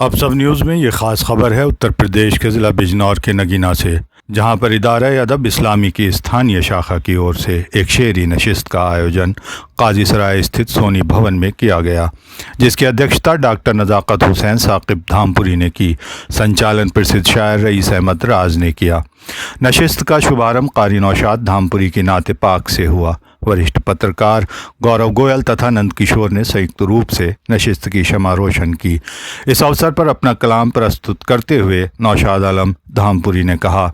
اب سب نیوز میں یہ خاص خبر ہے اتر پردیش کے ضلع بجنور کے نگینا سے، جہاں پر ادارہ ادب اسلامی کی استھانیہ شاخہ کی اور سے ایک شعری نشست کا آیوجن قاضی سرائے استھت سونی بھون میں کیا گیا، جس کی ادھیکشتا ڈاکٹر نزاکت حسین ثاقب دھامپوری نے کی۔ سنچالن پرسدھ شاعر رئیس احمد راز نے کیا۔ نشست کا شبھارمبھ قاری نوشاد دھامپوری کی نعت پاک سے ہوا۔ وریشٹھ پترکار گورو گوئل تتھا نند کشور نے سنیکت روپ سے نشست کی شمع روشن کی۔ اس اوسر پر اپنا کلام پرستت کرتے ہوئے نوشاد عالم دھامپوری نے کہا،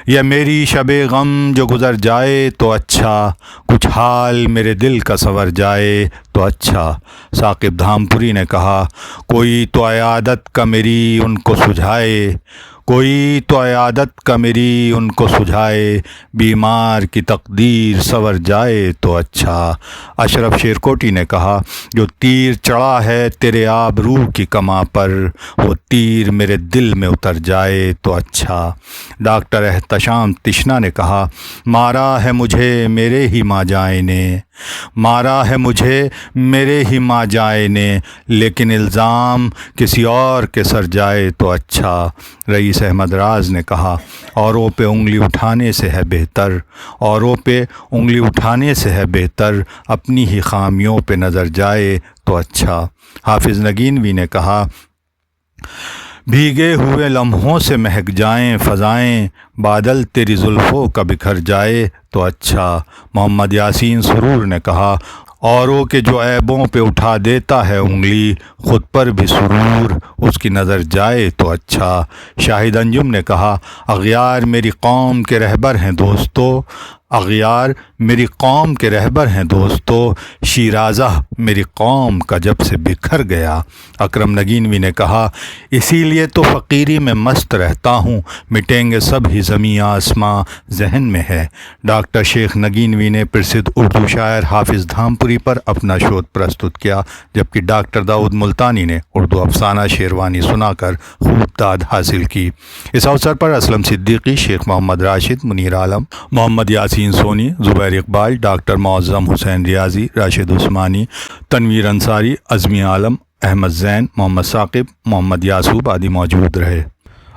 یہ میری شب غم جو گزر جائے تو اچھا، کچھ حال میرے دل کا سنور جائے تو اچھا۔ ثاقب دھامپوری نے کہا، کوئی تو عیادت کا میری ان کو سجھائے، کوئی تو عیادت کا میری ان کو سجھائے، بیمار کی تقدیر سنور جائے تو اچھا۔ اشرف شیرکوٹی نے کہا، جو تیر چڑھا ہے تیرے آبرو کی کماں پر، وہ تیر میرے دل میں اتر جائے تو اچھا۔ ڈاکٹر احتشام تشنا نے کہا، مارا ہے مجھے میرے ہی ماں جائے نے، مارا ہے مجھے میرے ہی ماں جائے نے، لیکن الزام کسی اور کے سر جائے تو اچھا۔ رئیس احمد راز نے کہا، اوروں پہ انگلی اٹھانے سے ہے بہتر، اوروں پہ انگلی اٹھانے سے ہے بہتر، اپنی ہی خامیوں پہ نظر جائے تو اچھا۔ حافظ نگینوی نے کہا، بھیگے ہوئے لمحوں سے مہک جائیں فضائیں، بادل تیری زلفوں کا بکھر جائے تو اچھا۔ محمد یاسین سرور نے کہا، اوروں کے جو عیبوں پہ اٹھا دیتا ہے انگلی، خود پر بھی سرور اس کی نظر جائے تو اچھا۔ شاہد انجم نے کہا، اغیار میری قوم کے رہبر ہیں دوستو، اغیار میری قوم کے رہبر ہیں دوستو، شیرازہ میری قوم کا جب سے بکھر گیا۔ اکرم نگینوی نے کہا، اسی لیے تو فقیری میں مست رہتا ہوں، مٹیں گے سب ہی زمیں آسماں ذہن میں ہے۔ ڈاکٹر شیخ نگینوی نے پرسدھ اردو شاعر حافظ دھامپوری پر اپنا شودھ پرستت کیا، جبکہ ڈاکٹر داؤد ملتانی نے اردو افسانہ شیروانی سنا کر خوب داد حاصل کی۔ اس اوسر پر اسلم صدیقی، شیخ محمد راشد، منیر عالم، محمد یاسین سونی، زبیر اقبال، ڈاکٹر معظم حسین ریاضی، راشد عثمانی، تنویر انصاری، عزمی عالم، احمد زین، محمد ثاقب، محمد یاسوب آدی موجود رہے۔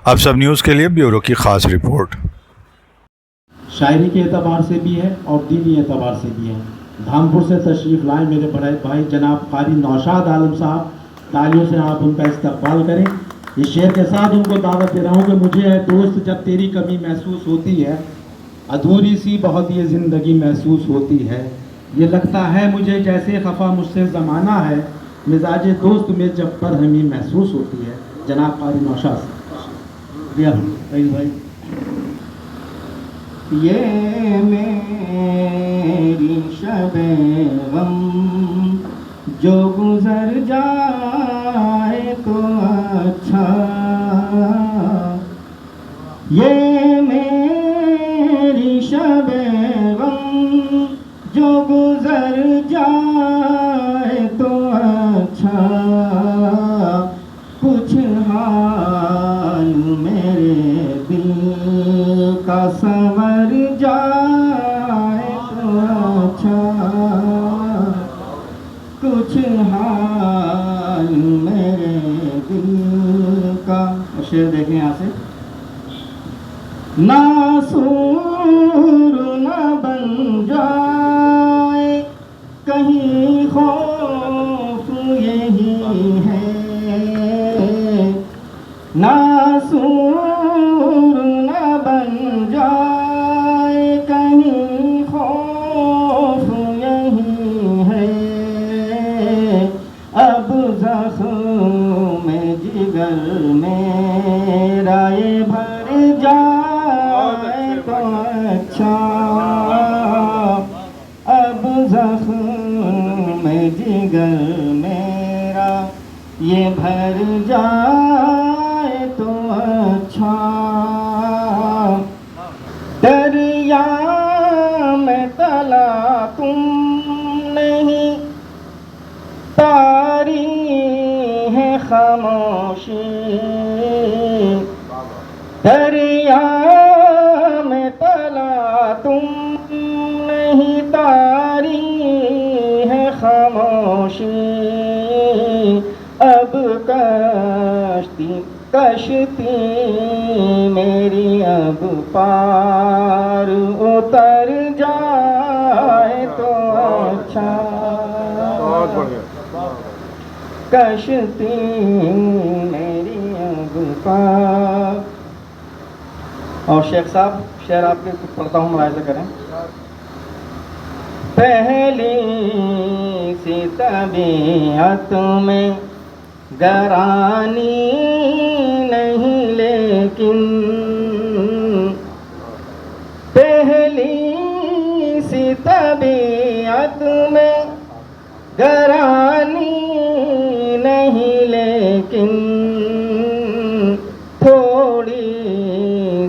اب سب نیوز کے لیے بیورو کی خاص رپورٹ۔ شاعری کے اعتبار سے بھی ہے اور دینی اعتبار سے بھی ہے۔ دھامپور سے تشریف لائے میرے بڑے بھائی جناب قاری نوشاد عالم صاحب، تالیوں سے آپ ان کا استقبال کریں۔ اس شعر کے ساتھ ان کو دعوت دے رہا ہوں کہ مجھے اے دوست جب تیری کمی محسوس ہوتی ہے، ادھوری سی بہت یہ زندگی محسوس ہوتی ہے، یہ لگتا ہے مجھے جیسے خفا مجھ سے زمانہ ہے، مزاج دوست میں جب پر ہمیں محسوس ہوتی ہے۔ جناب قاری نوشاد بھائی، یہ میری شب غم جو گزر جائے تو اچھا، یہ میری شب غم جو گزر جائے تو اچھا، کچھ حال میرے دل کا سنور جائے تو اچھا، کچھ حال میرے دل کا۔ شعر دیکھیں یہاں سے، ناصور نہ بن جائے کہیں خوف یہی ہے، ناصور نہ بن جائے کہیں خوف یہی ہے، اب زخم جگر میرا یہ بھر جائے تو اچھا، اب زخم جگر میرا یہ بھر جائے تو اچھا، دریا میں تلا تم نہیں، تاری ہے خاموشی، دریا میں تلا تم نہیں، تاری ہے خاموشی، اب کشتی کشتی میری اب پار اتر جائے تو اچھا، کشتی میری اب پار. اور شیخ صاحب شعر آپ کے پڑھتا ہوں، ملاحظہ کریں. پہلی سی طبیعت میں گرانی نہیں، لیکن پہلی سی طبیعت میں گرانی نہیں، لیکن تھوڑی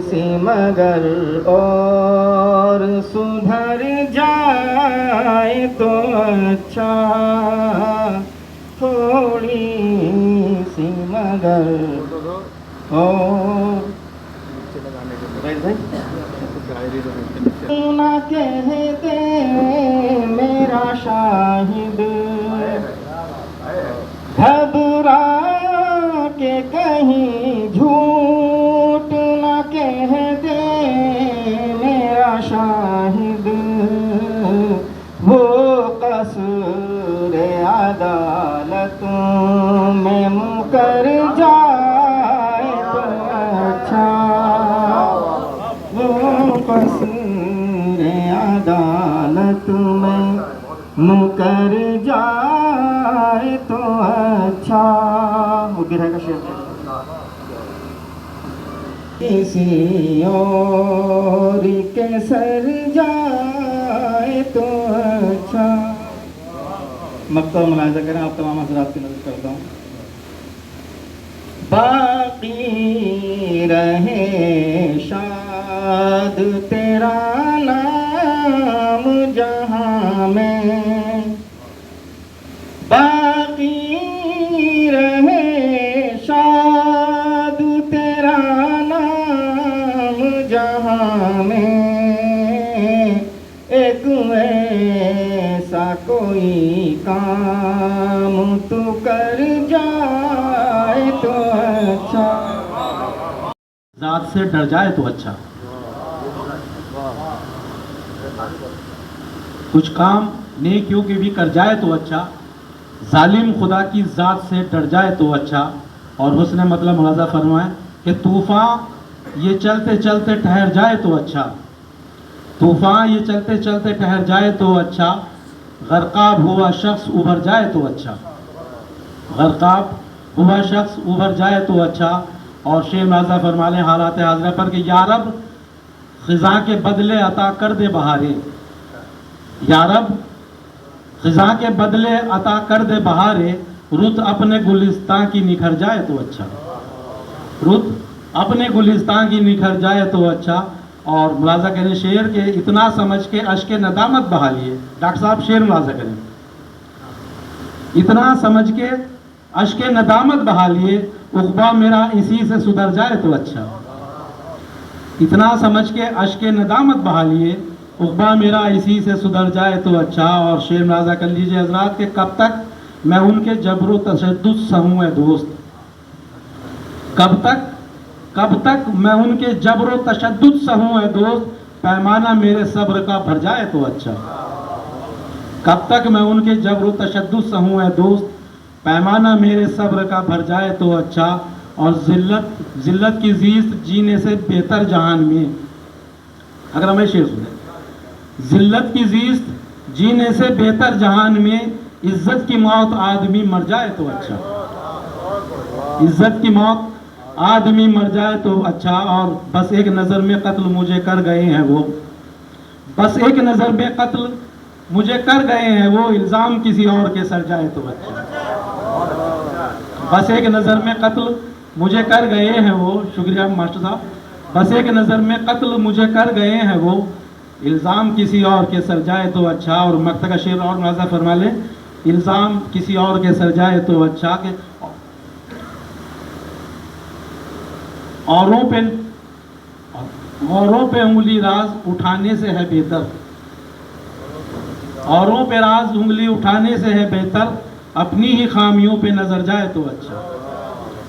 سی مگر اور سدھر جائے تو اچھا، تھوڑی سی مگر اور نہ کہہ دے میرا شاہد گھبرا کے کہیں جھوٹ نہ کہہ دے میرا شاہد، وہ قصر عدالت میں مکر جائے تو اچھا، وہ قصر عدالت میں مکر جائے تو اچھا. وہ گرہ کا شعر کسی اور کے سر جائے تو اچھا. مقطع ملاحظہ کریں، آپ تمام حضرات کی نظر کرتا ہوں. باقی رہے شاد تیرا نام جہاں میں، باقی رہے شاد تیرا نام جہاں میں، ایک ایسا کوئی کام تو کر جائے تو اچھا. ذات سے ڈر جائے تو اچھا. کچھ کام نیکیوں کے بھی کر جائے تو اچھا، ظالم خدا کی ذات سے ڈر جائے تو اچھا. اور حسن مطلب ملاحظہ فرمائیں کہ طوفان یہ چلتے چلتے ٹھہر جائے تو اچھا، طوفان یہ چلتے چلتے ٹھہر جائے تو اچھا، غرقاب ہوا شخص ابھر جائے تو اچھا، غرقاب ہوا شخص ابھر جائے تو اچھا. اور شعر ملاحظہ فرما لیں حالات حاضرہ پر کہ یا رب خزاں کے بدلے عطا کر دے بہاریں، یا رب خزاں کے بدلے عطا کر دے بہاریں، رت اپنے گلستان کی نکھر جائے تو اچھا، رت اپنے گلستان کی نکھر جائے تو اچھا. اور ملاحظہ کریں شعر کے اتنا سمجھ کے اشک ندامت بہا لیے. ڈاکٹر صاحب شعر ملاحظہ کریں، اتنا سمجھ کے اشک ندامت بہا لیے، عقبہ میرا اسی سے سدھر جائے تو اچھا، اتنا سمجھ کے اشک ندامت بہا لیے، عقبہ میرا اسی سے سدھر جائے تو اچھا. اور شعر ملاحظہ کر لیجئے حضرات کہ کب تک میں ان کے جبر و تشدد سہوں اے دوست، کب تک میں ان کے جبر و تشدد سہوں اے دوست، پیمانہ میرے صبر کا بھر جائے تو اچھا، کب تک میں ان کے جبر و تشدد سہوں اے دوست، پیمانہ میرے صبر کا بھر جائے تو اچھا. اور ذلت کی زیست جینے سے بہتر جہان میں، اگر ہمیں شعر سنیں، ذلت کی زیست جینے سے بہتر جہان میں، عزت کی موت آدمی مر جائے تو اچھا، عزت کی موت آدمی مر جائے تو اچھا. اور بس ایک نظر میں قتل مجھے کر گئے ہیں وہ، بس ایک نظر میں قتل مجھے کر گئے ہیں وہ، الزام کسی اور کے سر جائے تو اچھا، بس ایک نظر میں قتل مجھے کر گئے ہیں وہ. شکریہ ماسٹر صاحب. بس ایک نظر میں قتل مجھے کر گئے ہیں وہ، الزام کسی اور کے سر جائے تو اچھا. اور مقطع کا شعر اور ملاحظہ فرما لیں، الزام کسی اور کے سر جائے تو اچھا. کہ اوروں پہ انگلی راز اٹھانے سے ہے بہتر، اوروں پہ راز انگلی اٹھانے سے ہے بہتر، اپنی ہی خامیوں پہ نظر جائے تو اچھا،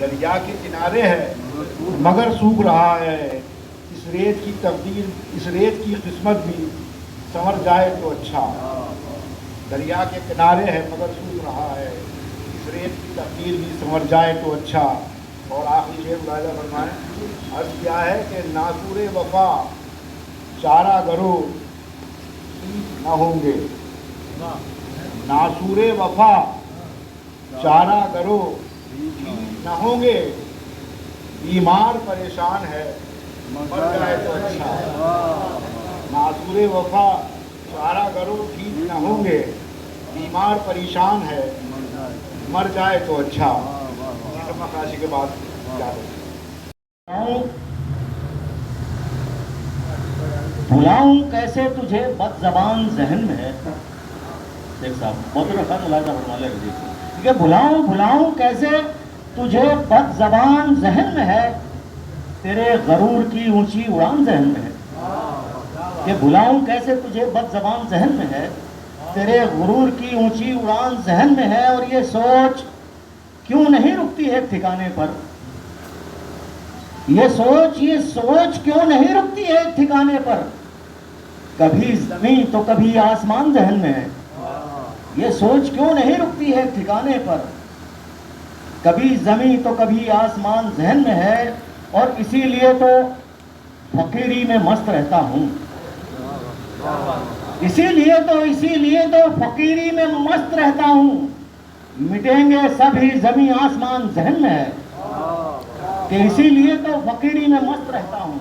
دریا کے کنارے ہے مگر سوکھ رہا ہے، اس ریت کی تقدیر، اس ریت کی قسمت بھی سنور جائے تو اچھا۔ دریا کے کنارے ہے مگر سوکھ رہا ہے، اس ریت کی تقدیر بھی سنور جائے تو اچھا۔ اور آخری شعر ملاحظہ فرمائیں، عرض کیا ہے کہ ناصور وفا چارہ گرو نہ ہوں گے، ناصور وفا چارہ گرو نہ ہوں گے، بیمار پریشان ہے مر جائے تو اچھا۔ ناصور وفا چارہ گرو ٹھیک نہ ہوں گے، بیمار پریشان ہے مر جائے تو اچھا۔ مقاشی کے بعد کیا بھلاؤں کیسے تجھے بد زبان ذہن میں ہے، دیکھ صاحب بہت رکھا ملاحظہ فرما لے کہ بھلاؤں کیسے تجھے بد زبان ذہن میں ہے، تیرے غرور کی اونچی اڑان ذہن میں ہے۔ کہ بھلاؤں کیسے تجھے بد زبان ذہن میں ہے، تیرے غرور کی اونچی اڑان ذہن میں ہے، اور یہ سوچ کیوں نہیں رکتی ہے ٹھکانے پر، یہ سوچ کیوں نہیں رکتی ہے ٹھکانے پر، کبھی زمین تو کبھی آسمان ذہن میں ہے، یہ سوچ کیوں نہیں رکتی ہے ٹھکانے پر، کبھی زمین تو کبھی آسمان ذہن میں ہے، اور اسی لیے تو فقیری میں مست رہتا ہوں، اسی لیے تو فقیری میں مست رہتا ہوں، مٹیں گے سبھی زمین آسمان ذہن میں ہے، کہ اسی لیے تو فقیری میں مست رہتا ہوں،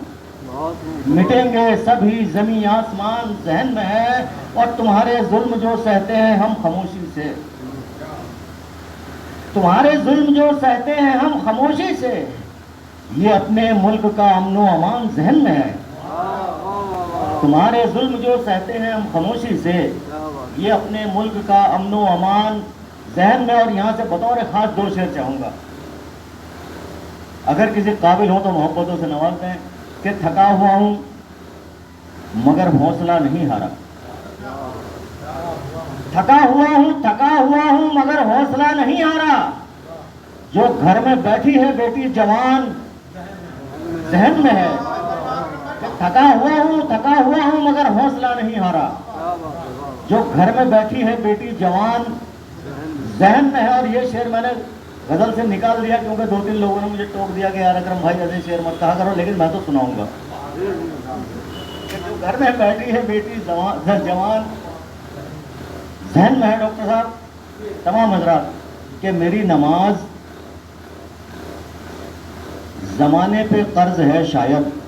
مٹیں گے سبھی زمین آسمان ذہن میں ہے، اور تمہارے ظلم جو سہتے ہیں ہم خاموشی سے، تمہارے ظلم جو سہتے ہیں ہم خاموشی سے، یہ اپنے ملک کا امن و امان ذہن میں ہے، تمہارے ظلم جو سہتے ہیں ہم خاموشی سے، یہ اپنے ملک کا امن و امان ذہن میں۔ اور یہاں سے بطور خاص دو شعر چاہوں گا، اگر کسی قابل ہو تو محبتوں سے نواز دیں، کہ تھکا ہوا ہوں مگر حوصلہ نہیں ہارا، تھکا ہوا ہوں مگر حوصلہ نہیں ہارا، جو گھر میں بیٹھی ہے بیٹی جوان ذہن میں ہے، تھکا ہوا ہوں مگر حوصلہ نہیں ہارا، جو گھر میں بیٹھی ہے بیٹی جوان ذہن میں ہے۔ اور یہ شعر میں نے غزل سے نکال دیا کیونکہ دو تین لوگوں نے مجھے ٹوک دیا کہ یار اکرم بھائی ایسے شعر مت کہا کرو، لیکن میں تو سناؤں گا کہ جو گھر میں بیٹھی ہے بیٹی جوان ذہن میں ہے۔ ڈاکٹر صاحب تمام حضرات کہ میری نماز زمانے پہ قرض ہے شاید،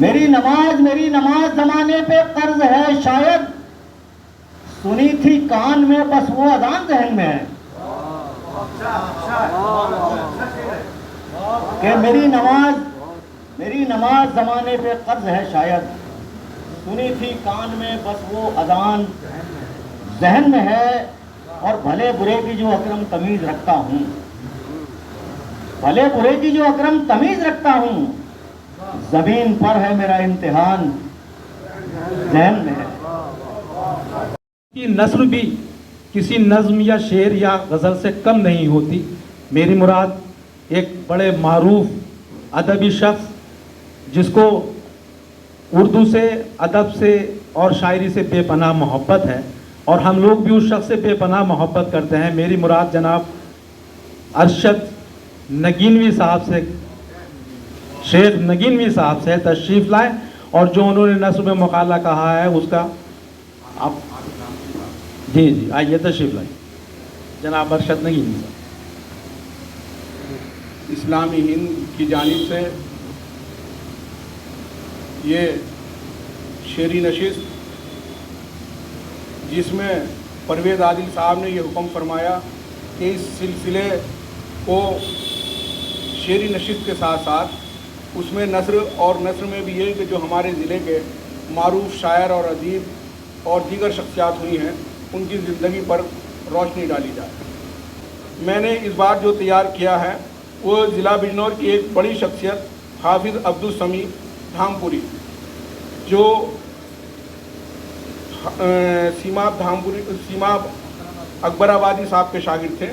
میری نماز زمانے پہ قرض ہے شاید، سنی تھی کان میں بس وہ اذان ذہن میں ہے، کہ میری نماز زمانے پہ قرض ہے شاید، سنی تھی کان میں بس وہ اذان ذہن میں ہے، اور بھلے برے کی جو اکرم تمیز رکھتا ہوں، بھلے برے کی جو اکرم تمیز رکھتا ہوں، زمین پر ہے میرا امتحان ذہن میں ہے۔ کی نثر بھی کسی نظم یا شعر یا غزل سے کم نہیں ہوتی۔ میری مراد ایک بڑے معروف ادبی شخص جس کو اردو سے، ادب سے اور شاعری سے بے پناہ محبت ہے، اور ہم لوگ بھی اس شخص سے بے پناہ محبت کرتے ہیں۔ میری مراد جناب ارشد نگینوی صاحب سے، شیخ نگینوی صاحب سے تشریف لائیں، اور جو انہوں نے نثر میں مقالہ کہا ہے اس کا آپ جی آئیے تشریف لائیں جناب ارشد نگینوی صاحب۔ اسلامی ہند کی جانب سے یہ شعری نشست جس میں پرویز عادل صاحب نے یہ حکم فرمایا کہ اس سلسلے کو شعری نشست کے ساتھ ساتھ اس میں نثر، اور نثر میں بھی یہ کہ جو ہمارے ضلع کے معروف شاعر اور ادیب اور دیگر شخصیات ہوئی ہیں ان کی زندگی پر روشنی ڈالی جائے۔ میں نے اس بار جو تیار کیا ہے وہ ضلع بجنور کی ایک بڑی شخصیت حافظ عبدالسمیع دھامپوری، جو سیماب اکبر آبادی صاحب کے شاگرد تھے،